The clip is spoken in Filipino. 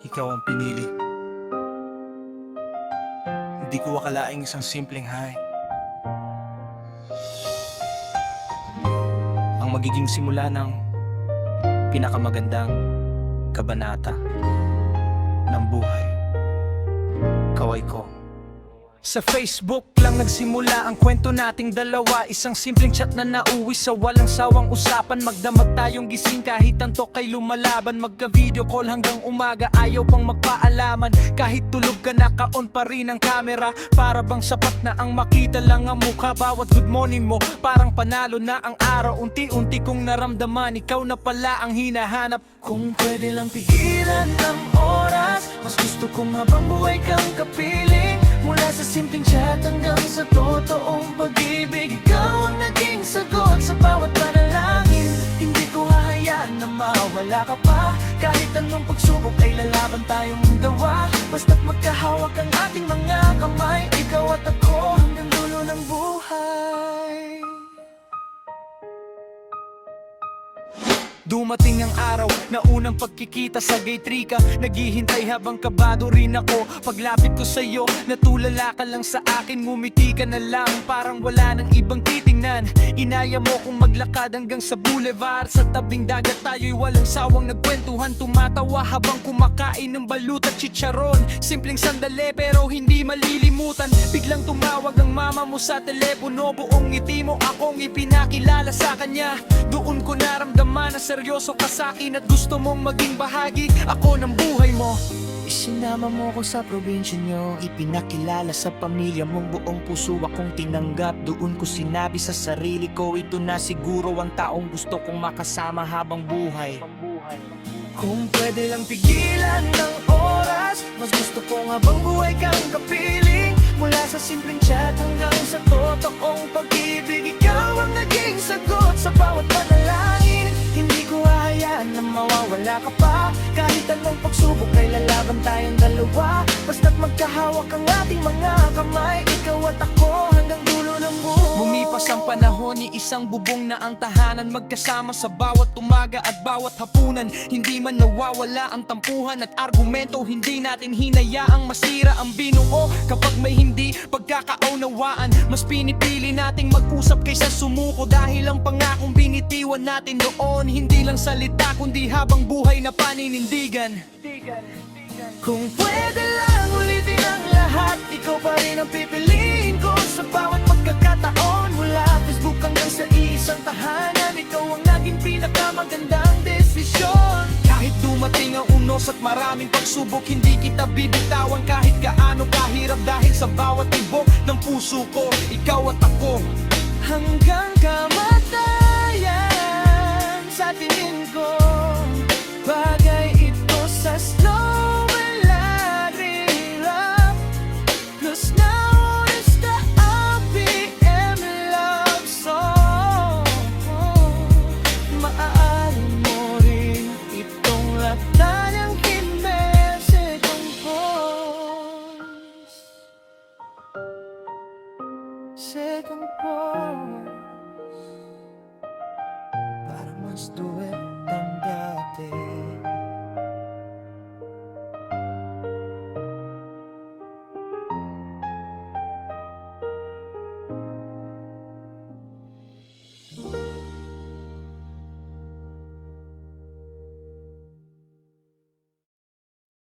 Ikaw ang pinili. Hindi ko akalaing isang simpleng hi ang magiging simula ng pinakamagandang kabanata ng buhay. Kaway ko. Sa Facebook lang nagsimula ang kwento nating dalawa. Isang simpleng chat na nauwi sa walang sawang usapan. Magdamag tayong gising kahit antok ay lumalaban. Magka-video call hanggang umaga, ayaw pang magpaalaman. Kahit tulog ka naka-on pa rin ang camera. Para bang sapat na ang makita lang ang mukha. Bawat good morning mo parang panalo na ang araw. Unti-unti kong naramdaman ikaw na pala ang hinahanap. Kung pwede lang pigilan ng oras, mas gusto kong habang buhay kang kapiling. Mula sa simpleng chat hanggang sa totoong pag-ibig, ikaw ang naging sagot sa bawat panalangin. Hindi ko hahayaan na mawala ka pa. Kahit anong pagsubok ay lalaban tayong gawa. Basta't magkahawak ang ating mga kamay, ikaw at ako hanggang dulo ng buhay. Dumating ang araw na unang pagkikita sa gate 3 ka. Naghihintay habang kabado rin ako. Paglapit ko sa'yo, natulala ka lang sa akin. Ngumiti ka na lang, parang wala nang ibang titingnan. Inaya mo kong maglakad hanggang sa boulevard. Sa tabing dagat tayo'y walang sawang nagkwentuhan. Tumatawa habang kumakain ng balut at chicharon. Simpleng sandali pero hindi malilimutan. Biglang tumawag ang mama mo sa telepono. Buong ngiti mo akong ipinakilala sa kanya. Doon ko naramdaman na seryoso ka sa'kin at gusto mong maging bahagi ako ng buhay mo. Isinama mo ko sa probinsya nyo, ipinakilala sa pamilya mong buong puso akong tinanggap. Doon ko sinabi sa sarili ko, ito na siguro ang taong gusto kong makasama habang buhay. Kung pwede lang pigilan ng oras, mas gusto kong habang buhay kang kapiling. Mula sa simpleng chat hanggang sa totoong pag-ibig, ikaw ang naging sagot sa bawat panalangin. Hindi ko hahayaan na mawawala ka pa. Kahit anong pagsubok ay lalaban tayong dalawa. Basta't magkahawak ang ating mga kamay, ikaw at ako hanggang dulo ng buhay. Lumipas ang panahon, ni isang bubong na ang tahanan. Magkasama sa bawat umaga at bawat hapunan. Hindi man nawawala ang tampuhan at argumento. Hindi natin hinayaang masira ang binuo. Kapag may hindi pagkakaunawaan, mas pinipili nating mag-usap kaysa sumuko. Dahil ang pangakong binitiwan natin doon, hindi lang salita kundi habang buhay na paninindigan. Kung pwede lang ulitin ang lahat, ikaw pa rin ang pipiliin ko sa bawat pagkakataon. Mula Facebook hanggang sa isang tahanan, ikaw ang naging pinakamagandang desisyon. Kahit dumating ang unos at maraming pagsubok, hindi kita bibitawan kahit gaano kahirap. Dahil sa bawat tibok ng puso ko, ikaw at ako hanggang kamatayan.